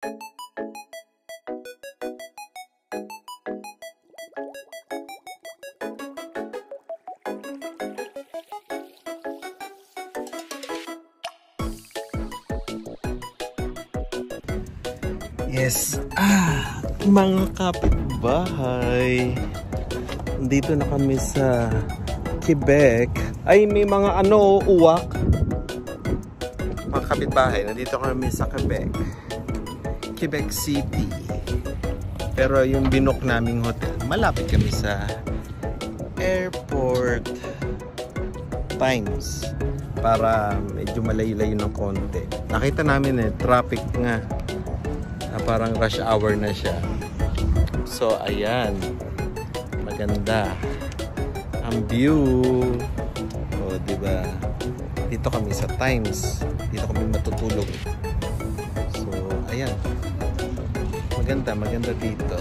Yes, mga kapitbahay, dito na kami sa Quebec. Ay, may mga uwak. Mga kapitbahay, nandito kami sa Quebec, Quebec City. Pero yung binook naming hotel, malapit kami sa airport times, para medyo malayo-layo ng konti. Nakita namin traffic nga. Parang rush hour na siya. So, ayan. Maganda. Ang view. O, diba? Dito kami sa Times. Dito kami matutulog. So, ayan. Maganda. Maganda dito.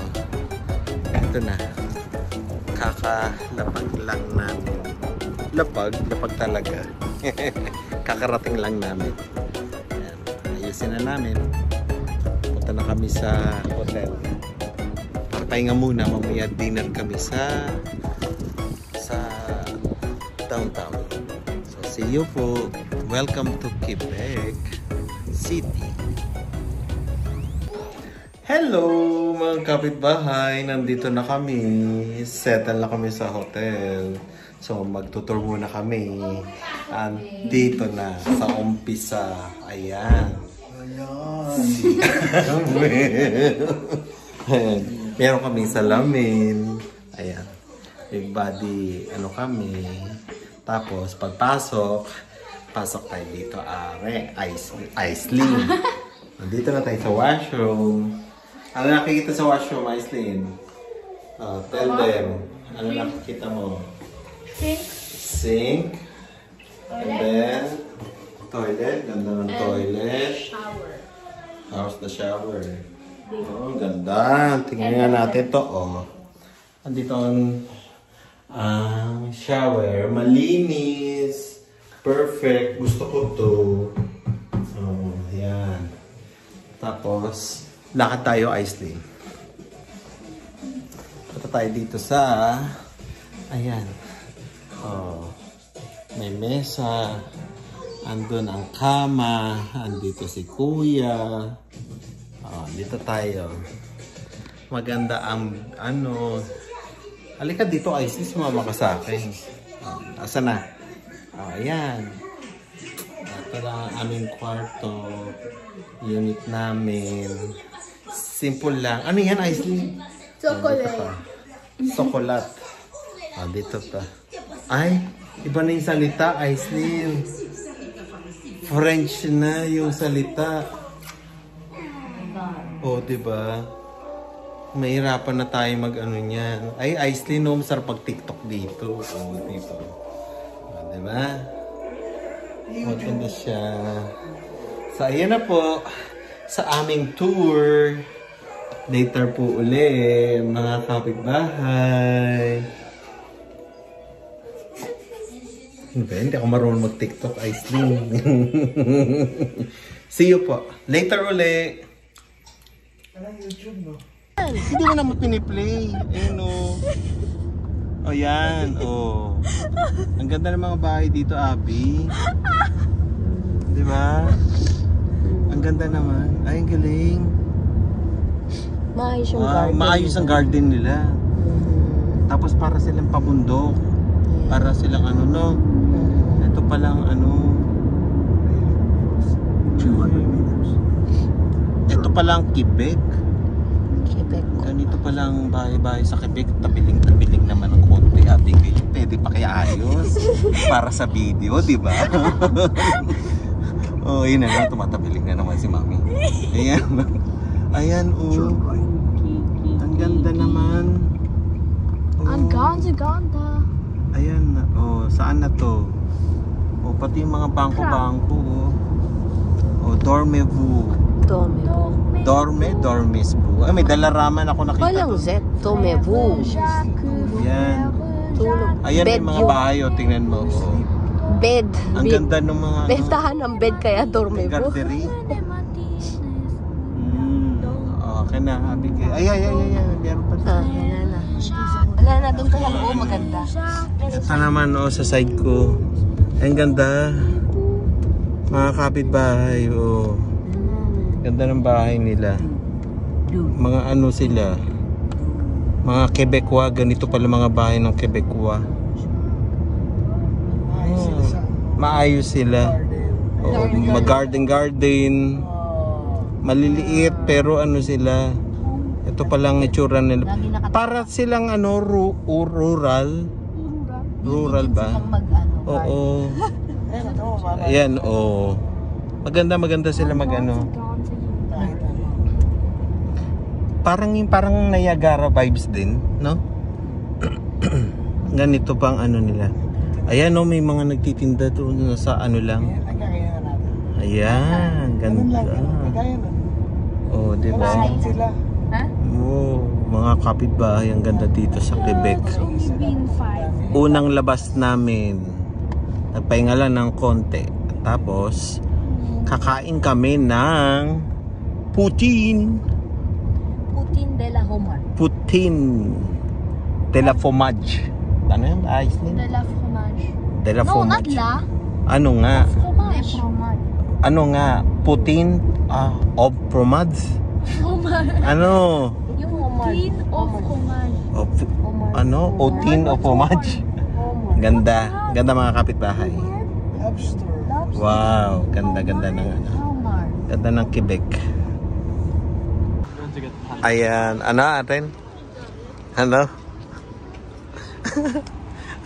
Ito na. Kakalapag lang namin. Lapag talaga. Kakarating lang namin. Ayan. Ayusin na namin. Na kami sa hotel. Pahinga muna, mamaya dinner kami sa downtown. So see you po. Welcome to Quebec City. Hello mga kapitbahay, nandito na kami. Settle na kami sa hotel. So magtutur muna kami. Dito na sa umpisa. Ayan. Meron kami salamin. Ayan. Big body, kami. Tapos, pagpasok, pasok tayo dito. Aislinn. Nandito na tayo sa washroom. Ano nakikita sa washroom, Aislinn? Tell them. Ano nakikita mo? Sink. And then, toilet. Ganda ng toilet. Shower. How's the shower? Oh, ganda. Tingnan nga natin to. Andito ang shower. Malinis. Perfect. Gusto ko to. Oh, yan. Tapos, lakad tayo, Aislinn. Punta tayo dito sa ayan. Oh, may mesa. Andun ang kama. Andito si kuya. Dito tayo. Maganda ang halika dito, Aislinn. Sumama ka sa akin. Asa na? Ayan. Ito lang ang aming kwarto. Unit namin. Simple lang. Ano yan, Aislinn? Chocolate. Chocolate. Dito pa. Ay, iba na yung salita, Aislinn. French na yung salita. Diba? Mahirapan na tayo niyan. Ay, Aislinn, masarap pag-TikTok dito. Dito. Diba? Maganda siya. So, ayan na po. Sa aming tour. Later po uli, mga kapitbahay. Hindi ako marunong mag-TikTok, Aislinn. See you po. Later uli. YouTube, no? Hindi mo naman piniplay. Ayan, yan. Ang ganda ng mga bahay dito, Abby. Di ba? Ang ganda naman. Ay, ang galing. Maayos yung garden. Maayos ang garden nila. Tapos para silang pabundok. Para silang ito palang ito palang Quebec. Ganito palang bahay-bahay sa Quebec. Tabiling naman ng konti. Pwede pa kaya ayos para sa video, di ba? Yun na, tumatabiling na naman si Mami. Ayan, ang ganda naman. Ang ganda. Ayan, saan na to? Pati yung mga bangko-bangko. Dormez-vous. Dormez-vous. May dalaraman ako nakita. Walang Z. Dormez-vous. Yan. Ayan yung mga bahay, tingnan mo. Bed. Ang ganda ng mga Bentahan ng bed kaya Dormez-vous. gardery. Okay na, Abigail. Ay. Meron pa sa... Wala na doon kaya loob, maganda. Ito naman sa side ko. Ay, ang ganda. Mga kapitbahay, Ganda ng bahay nila. Mga ano sila. Mga Quebecois. Ganito pala mga bahay ng Quebecois. Maayos sila. Mag-garden. Maliliit pero ano sila. Ito palang itsura nila. Para silang rural. Rural ba? Oo. Ayan, Maganda sila Parang Niagara vibes din, no? Ganito pang ano nila. Ayan, may mga nagtitinda doon sa ano lang. Ayan, ganda. Di ba? Mga kapitbahay, ang ganda dito sa Quebec. Unang labas namin, nagpahinga lang ng konti. Tapos, kakain kami ng poutine. Poutine de la fromage. Ano yun? Ayos din? De la fromage. De la No, not fromage. la. Ano nga? Fromage. Ano nga? Poutine of fromage? Ano? Yung poutine of fromage. Poutine of fromage? Ganda. Ganda mga kapitbahay. Wow. Ganda ng ano. Ganda ng Quebec. Ayan. Ano atin? Ano?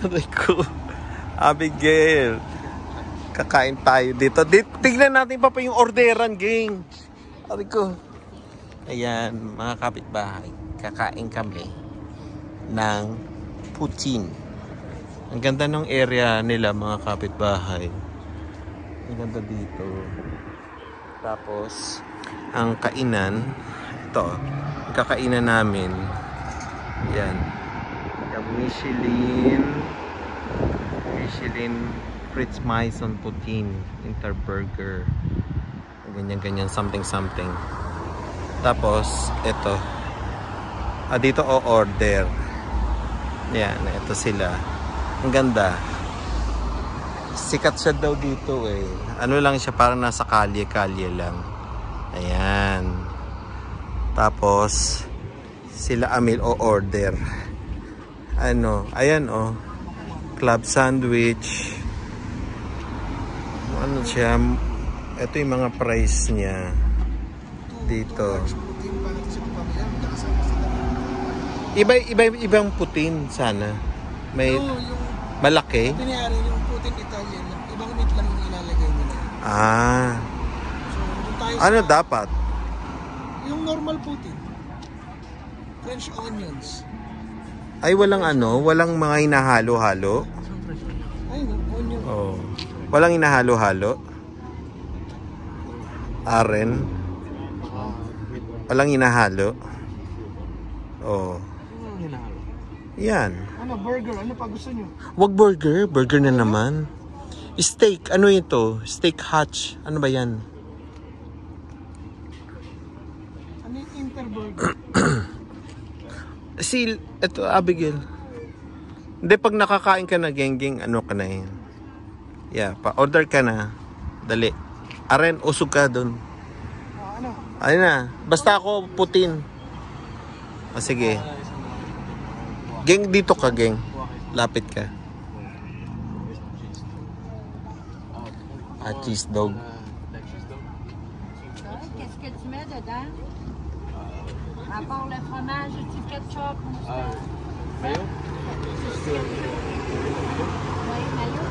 Aray ko. Abigail. Kakain tayo dito. Tignan natin pa yung orderan, gang. Aray ko. Ayan, mga kapitbahay. Kakain kami ng poutine. Ang ganda ng area nila, mga kapitbahay. Ang ganda dito. Tapos, ang kainan, ito, ang kakainan namin, yan, yung Michelin Fritz Maison Poutine Interburger, ganyan something. Tapos ito, dito order, yan, ito sila, ang ganda, sikat siya daw dito ano lang siya, parang nasa kalye lang, ayan. Tapos sila Amil order. Ayan club sandwich. Ano siya? Ito yung mga price niya dito. Ibang putin sana. May malaki. Pinayari yung putin Italian. Ibang meat lang yung ilalagay nila. So, tayo ano dapat? Yung normal putin. French onions. Ay, walang mga hinahalo-halo. Ay, onion. Walang hinahalo-halo. Aren. Walang hinahalo. Yan. Ano, burger? Ano pa gusto nyo? Wag burger. Burger na naman. Steak. Ano ito? Steak hatch. Ano ba yan? Ano yung interburger? Ito, Abigail. Hindi, pag nakakain ka na, geng, ano ka na yun? Yeah, pa-order ka na. Dali. Aren, usog ka dun. Ano? Ayun na. Basta ako, putin. Sige. Geng, dito ka, geng. Lapit ka. Cheese dog. Qu'est-ce que tu mets dedans? À part le fromage, du ketchup, Mayo? Oui, mayo.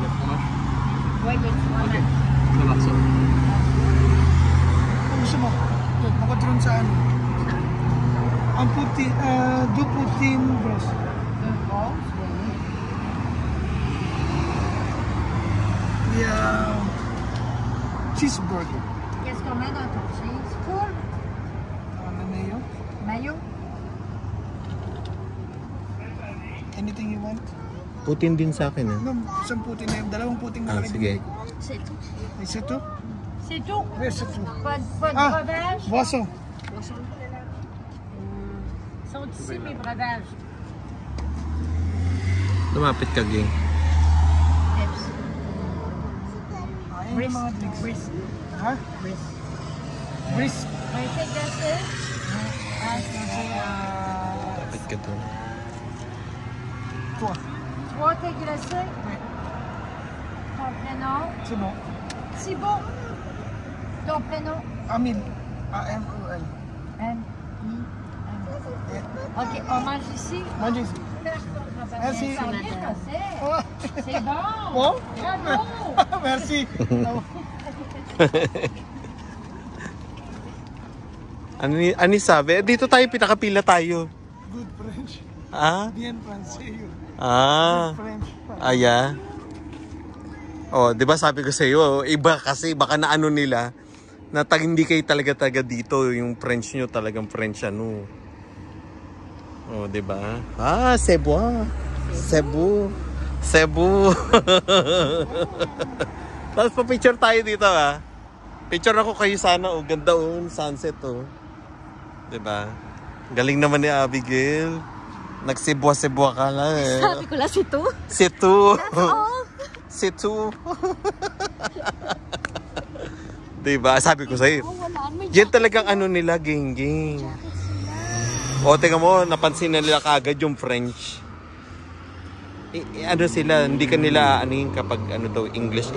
Le fromage? Oui, le fromage. Le morceau. Ano gusto mo? Makatron sa ano? Ang putin, do putin bros. Yeah. Cheeseburger. Qu'est-ce qu'on met dans ton cheese? Full? Ano mayo? Mayo? Anything you want? Putin din sa akin, No, isang putin na yun. Dalawang putin na rin. sige. C'est tout. Isa to? C'est tout. Oui, c'est tout. Pas de Ah. breuvage. Boisson. Sont ici mes breuvages. Lumapit ka, Ging. Ayun yung mga drinks. Ha? Brisk. Un thé glacé. Lapit ka doon. Toi. 3 thés glacés. Oui. Ton prénom. C'est bon. Thibaut. Ton prénom. Amine. A-M-E-L. M. Ok, on mange ici. Mange ici. Merci. Ça vient écossais. Oh. C'est bon. Bon? Bravo. Merci. Ano sabi? Dito tayo, pinakapila tayo. Good French. Ah? Bien français. Ah. French. Aya. Oh, 'di ba sabi ko sa iyo, iba kasi baka na ano nila na hindi kayo talaga taga dito, yung French nyo talagang French ano. Oh, 'di ba? Ah, Cebu. Cebu. Cebu. Tapos pa-picture tayo dito ha. Picture ako kayo sana, oh, ganda oh, sunset oh. 'Di ba? Galing naman ni Abigail. Nagsibwa-sibwa ka lang eh. Sabi ko lang si Tu. Si Tu. Si Tu. Diba? Sabi ko sa'yo. Yan talagang ano nila, ging-ging. O, tingnan mo, napansin na nila kagad yung French. Ano sila, hindi ka nila anuhin kapag ano daw, English.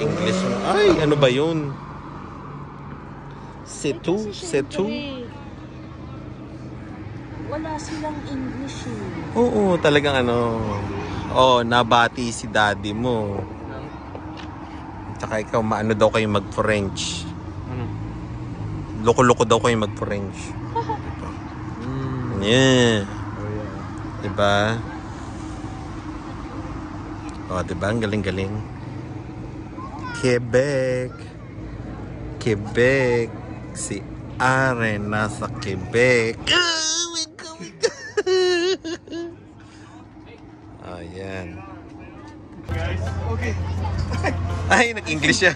Ay, ano ba yun? Si Tu. Si Tu. Wala silang English eh. Oo, talagang ano. Oh, nabati si daddy mo. Tsaka ikaw, maano daw kayo mag-French. Loko-loko daw kayo mag-French. Yeah. Diba? Oh, diba? Ang galing-galing. Quebec. Quebec. Si Aren nasa Quebec. Oh my God, my God. Oh, yan. Okay. Ay, nag-English siya.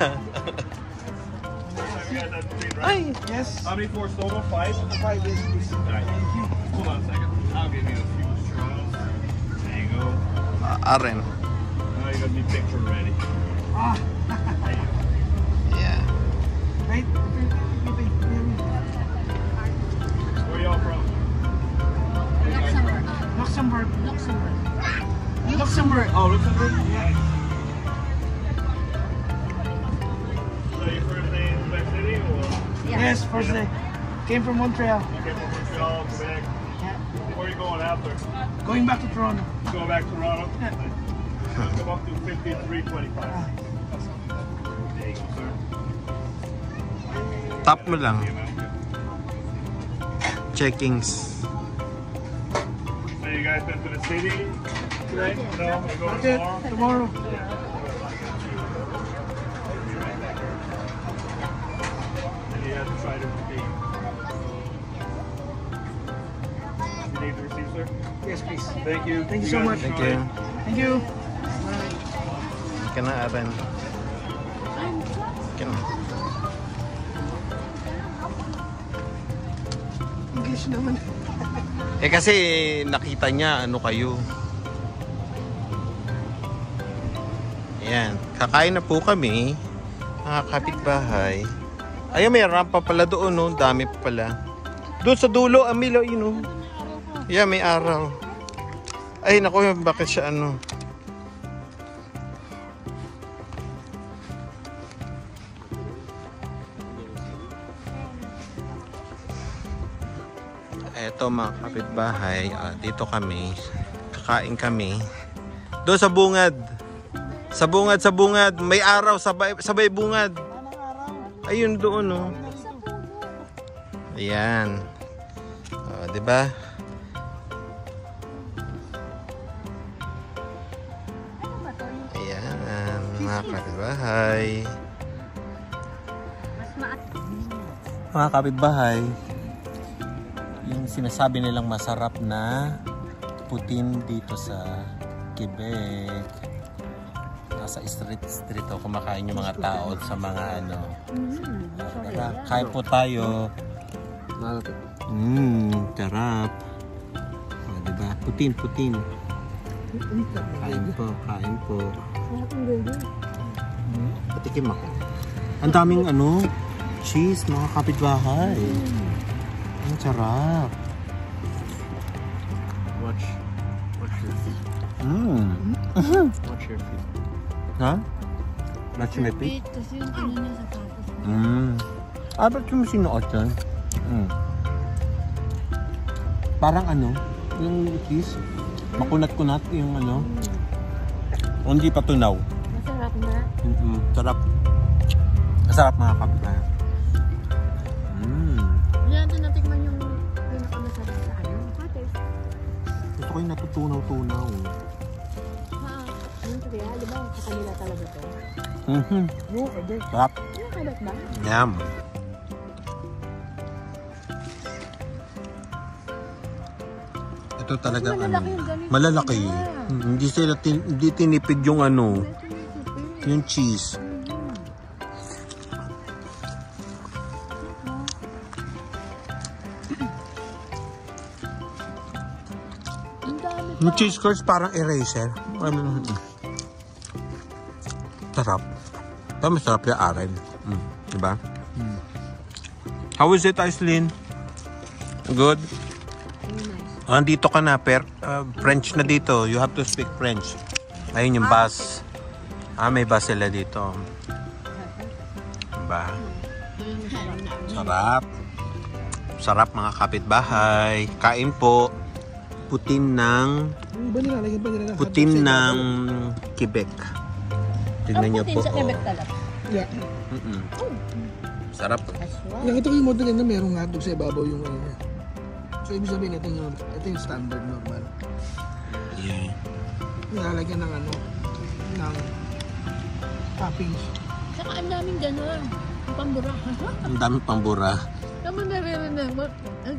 Ay. Yes. How many floors total? 5? 5 days, please. Alright. Hold on a second. I'll give you a few straws. There you go. Aren. Now you got me picture ready. Ah. Yeah. Wait. Where y'all from? Luxembourg. Luxembourg. Luxembourg. Oh, Luxembourg? Yeah. So your first day in Quebec City or? Yes, first day. Came from Montreal. Okay, from Montreal, Quebec. Yeah. Where are you going after? Going back to Toronto. Go back to Toronto? Come up to 5325. There you go, sir. Tap mo lang. Checkings. So you guys been to the city today? No? You going Okay, tomorrow? tomorrow. And you have to try to redeem. You need the receipt, sir? Yes, please. Thank you. Thank you so guys much. Thank enjoy. you. Thank you. Ka na, Aren. Ka na. English naman. Eh kasi nakita niya ano kayo. Ayan. Kakain na po kami. Mga kapitbahay. Ayun, may rampa pala doon, no? Dami pa pala. Doon sa dulo, Amilo, yun, no? Yeah, may araw. Ay, naku, bakit siya ano? Eto mga kapitbahay, dito kami, kakain kami. Doon sa bungad. Sa bungad, may araw, sabay bungad. Ayun doon, no. Ayan. O, diba? Ayan, mga kapitbahay. Mga kapitbahay, yung sinasabi nilang masarap na putin dito sa Quebec. Nasa street ako kumakain yung mga tao sa mga ano Kain po tayo. Sarap. O, diba? Putin. Kain po. Patikim ako. Ang daming cheese, mga kapitbahay. Ang sarap. Watch your feet. Watch your feet. Ha? Watch my feet? Kasi yung ano niya sa tapos. Ba't yung sinuot yan? Parang yung cheese, makunat-kunat yung hindi pa tunaw. Masarap na. Sarap. Masarap mga kapitbahay. Hindi natin natikman yung pinakamasarap sa patis. Gusto ko yung natutunaw-tunaw. Anong sabi? Di ba sa kanila talaga to? Sarap. Nakakalat ba? Yum. Ito talaga malalaki. Hindi tinipid yung yung cheese. Yung cheese curds parang eraser. Sarap. Ito masarap yung aren. Diba? How is it, Aislinn? Good? Andito ka na, French na dito. You have to speak French. Ayun yung bus. May bus sila dito. Diba? Sarap. Sarap mga kapitbahay. Kain po. Putin ng Quebec. Tignan niyo po. Putin sa Quebec talaga. Yeah. Sarap. Nakita ko yung model na merong hotdog sa ibabaw yung niya. So, ibig sabihin, ito yung standard, normal. Yeah. Nilalagyan ng ng toppings. Saka ang daming gano'n. Pambura. Ang daming pambura. Naman naririnig mo.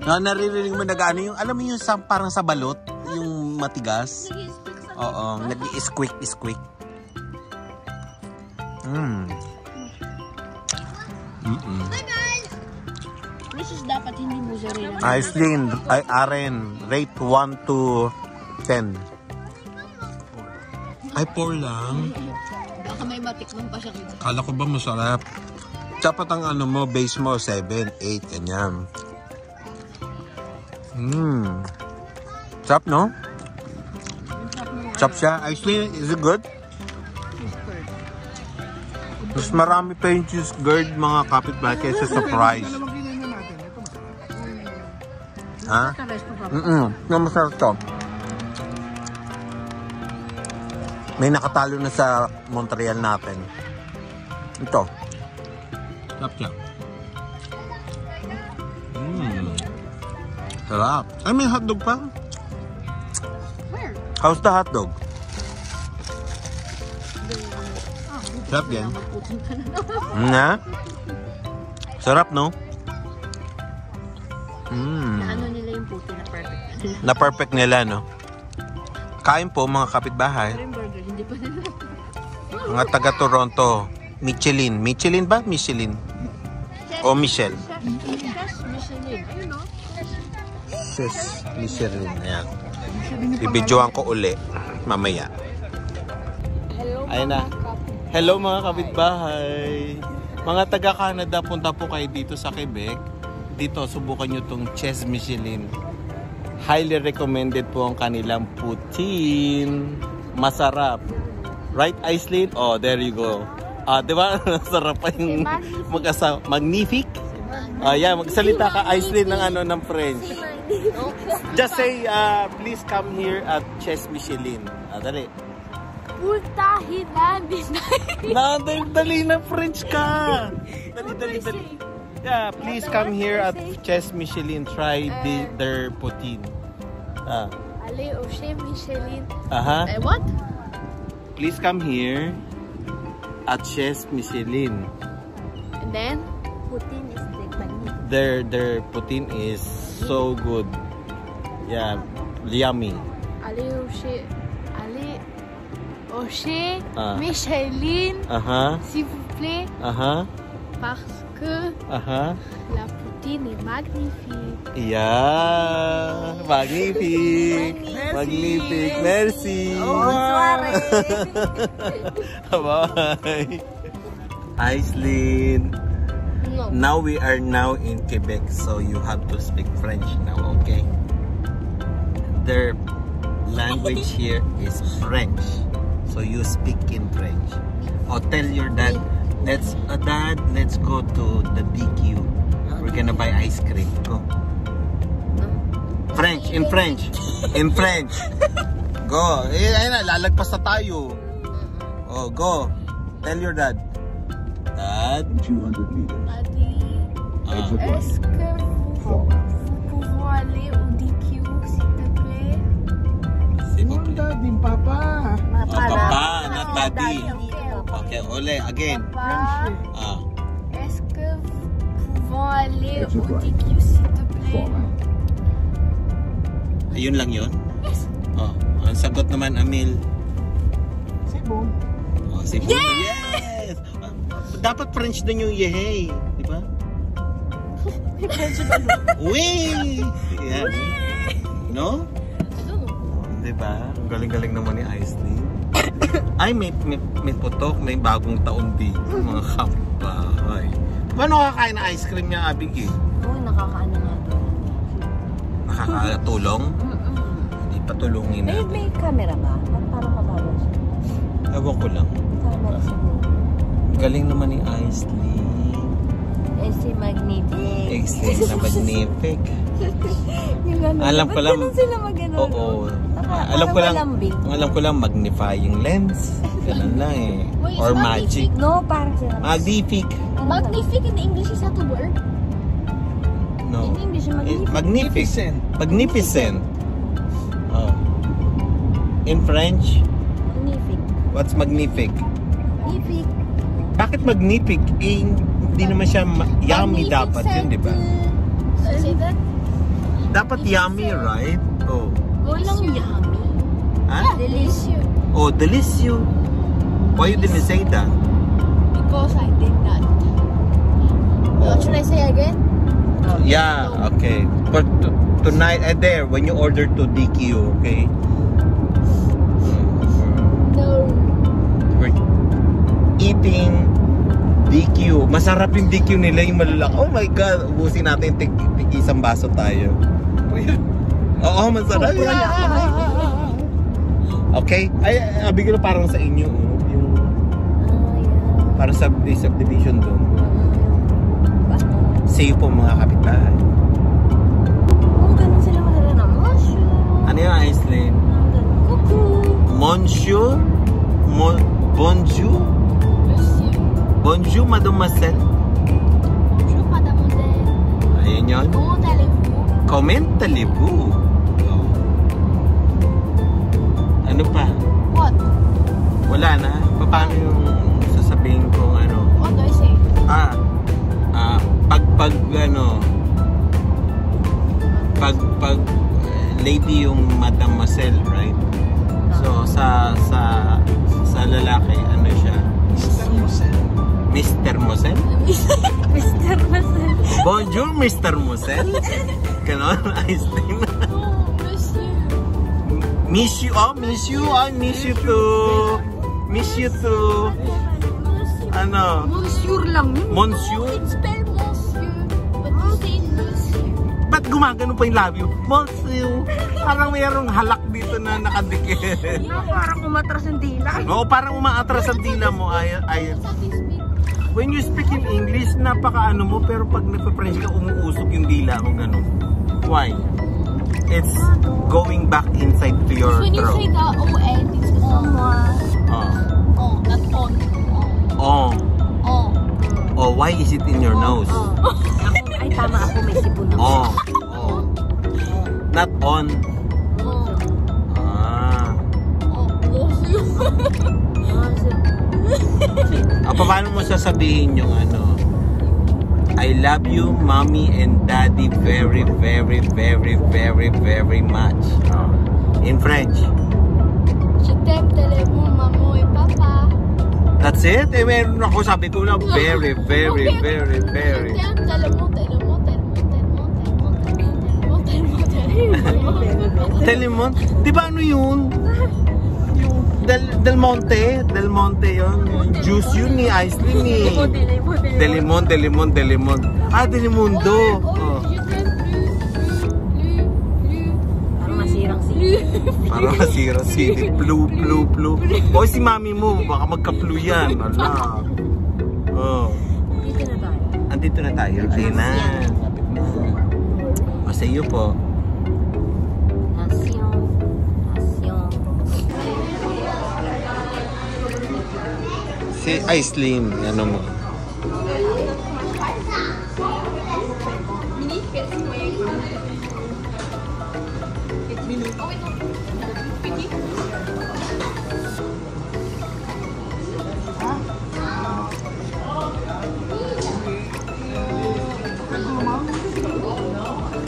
Naririnig mo yung, alam mo yung parang sa balot, yung matigas. Oo, nag-i-squeak. This is dapat hindi mo sarili. Aislinn, Aren, rate 1 to 10. Ay, 4 lang. Baka may matikman pa siya. Kala ko ba masarap? Dapat ang base mo, 7, 8, ganyan. Sarap, no? Sarap siya. Aislinn, is it good? Mas marami pa yung cheese curd, mga kapitbahay, kaysa sa fries. Ha? Masarap to. May nakatalo na sa Montreal natin. Ito. Sarap siya. Sarap. Ay, may hotdog pa. How's the hotdog? Sarap yan. Na? Sarap, no? Ano nila yung puti na perfect. Na perfect nila, no? Kain po, mga kapitbahay. Pero yung burger, hindi pa nila. Mga taga Toronto. Michelin. Michelin ba? Michelin. O Michelle. Michelin. Ayun, no? Sis. Michelin. Ayan. Bibidyoan ko uli. Mamaya. Ayun na. Hello mga kapitbahay. Mga taga Canada, punta po kayo dito sa Quebec. Dito, subukan nyo tong Chess Michelin. Highly recommended po ang kanilang poutine. Masarap. Right, Aislinn? Oh, there you go. Diba? Masarap pa yung mag-asawa. Magnifique? Yeah, magsalita ka, Aislinn, ng French. Just say, please come here at Chess Michelin. Dali. Dali na French ka. Dali. Yeah, please come here at Chess Michelin. Try their poutine. Allez au Chef Michelin. What? Please come here at Chess Michelin. And then, poutine is the magnificent. Their poutine is so good. Yeah, yummy. Allez au Chef Michelin. S'il vous plaît. Parce que que Aha. la poutine est magnifique. Yeah. Magnifique. Magnifique. Merci. Bye. Aislinn. No. Now we are now in Quebec, so you have to speak French now, okay? Their language here is French, so you speak in French. Or tell your dad, Dad, let's go to the BQ. We're gonna buy ice cream. Go. French, in French. In French. Go. Ayun na, lalagpas na tayo. Oh, go. Tell your dad. Dad. 200 meters. Exit right. Est-ce que vous pouvons aller au DQ, s'il te plaît? S'il vous plaît. Daddy, Papa. Oh, Papa, not Daddy. Okay, ole, again. Papa, est-ce que vous pouvons aller Exit au right. DQ, s'il te plaît? Fall out. Ayun lang yun? Oh, ang sagot naman, Amil. Cebu. Oh, Cebu. Yes! Dapat French din yung yehey. Di ba? Wee! Yeah. No? I don't know. Di ba? Ang galing-galing naman ni Aislinn. Ay, may putok. May bagong taon dito. Mga kapbahay. Paano kakain na ice cream niya, Abig? Oo, nakakaano nga to. Nakakatulong? Hindi patulungin na. May camera ba? Parang mabagal siya. Ewan ko lang. Camera siguro. Galing naman ni Aislinn. Eh, si Magnetic. Aislinn na magnific. Yung ano, Alam ko lang. Ba't sila mag-ano? Oo. Alam ko lang magnifying lens. Ganun lang eh. Wait, Or it's magic. No, parang sila. Magnific. Magnifique in English is not a word. No. In English, magnific. Magnificent. Magnificent. Oh. In French, Magnific. what's magnific? Magnific. Bakit magnific? Eh, hindi naman siya yummy dapat yun, di ba? Say that? Dapat yummy, right? Oh. Walang yummy. Ha? Delicious. Oh, delicious. Why you didn't say that? Because I did not. Oh. Should I say again? Yeah, okay. But tonight, there, when you order to DQ, okay? No. We're eating DQ. Masarap yung DQ nila, yung malalaki. Oh my God, ubusin natin isang baso tayo. Oo, masarap. Okay? Ay, bigyan parang sa inyo. Yung, para sa subdivision doon. Safe po mga kapitbahay. Oo, ganun sila madala na. Monsieur. Ano yung Aislinn? Coucou. Monsieur? Bonjour? Monsieur. Bonjour, mademoiselle. Bonjour, mademoiselle. Ayun yun. Comment allez-vous? Comment allez-vous? Ano pa? What? Wala na. Paano yung sasabihin kong ano? What do I say? Pag lady yung mademoiselle, right? So sa lalaki ano siya? Mr. Mosel? Mr. Masal. Bonjour, Mr. Mosel. Ganon, Aislinn. Oh, monsieur. Miss you, I miss you too. Miss you too. Ano? Monsieur lang yun. Monsieur? It's spelled monsieur. But you say monsieur. Ba't gumagano pa yung labyo? Monsieur. Parang mayroong halak dito na nakadikit. Parang umatras yung dila. Oo, parang umaatras ang dila mo. When you speak in English, napaka-ano mo, pero pag nagpa-French ka, umuusok yung dila mo, gano'n. Why? It's going back inside to your When you say throat. the O-N, it's on. Oh, not on. Oh. Oh. Oh, why is it in your nose? Ay, tama ako. May sipon na. Oh. Oh. Not on. Oh. Ah. Oh. Paano mo sasabihin yung ano? I love you, mommy and daddy very, very, very, very, very much. In French. Je t'aime tellement, maman et papa. That's it? Eh, meron ako, sabi ko lang, very, very, very, very. Telemon? Di ba ano yun? Del Monte? Del Monte yun. Juice yun ni ice cream ni. Delimon. Ah, Delimundo. Oh. Parang masirang si Blue. O si mami mo, baka magka-flu yan. Ala. Oh. Andito na tayo. Ayun na. O sa iyo po. Si Aislinn, ano mo?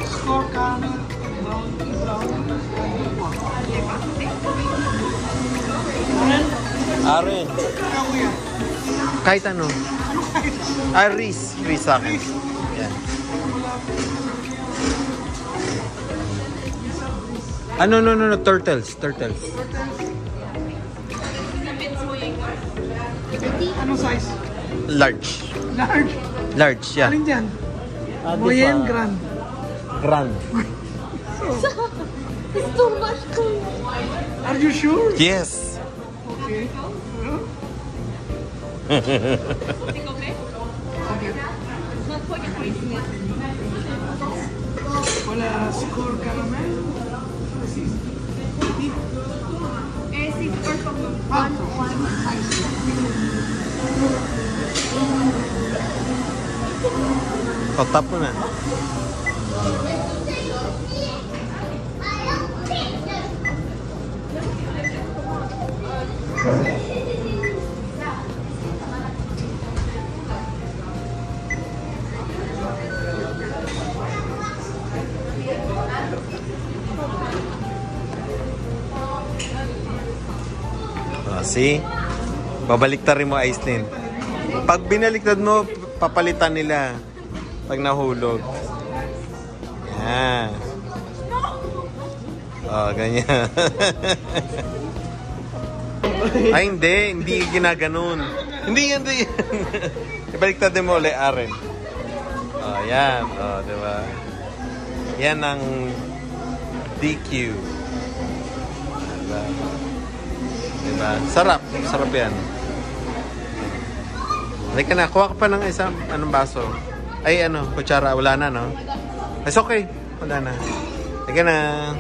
Score caramel, Aren. Kahit ano. Ah, Reese sa akin. Yan. Ano, no. Turtles. Anong size? Large. Large, yeah. Alin dyan? Boyen, grand. Grand. It's too much cool. Are you sure? Yes. Okay. Wala score caramel. Tap mo na. See? Babaliktarin mo, Aislinn. Pag binaliktad mo, papalitan nila. Pag nahulog. Yan. Oh, ganyan. Ay, hindi ginaganon. Hindi. Ibaliktad mo ulit, Aren. Oh, yan. Oh, diba? Yan ang DQ. Diba? Diba? Sarap yan. Halika na, kuha ka pa ng isang anong baso. Ay, kutsara, wala na, no? It's okay. Wala na. Halika na.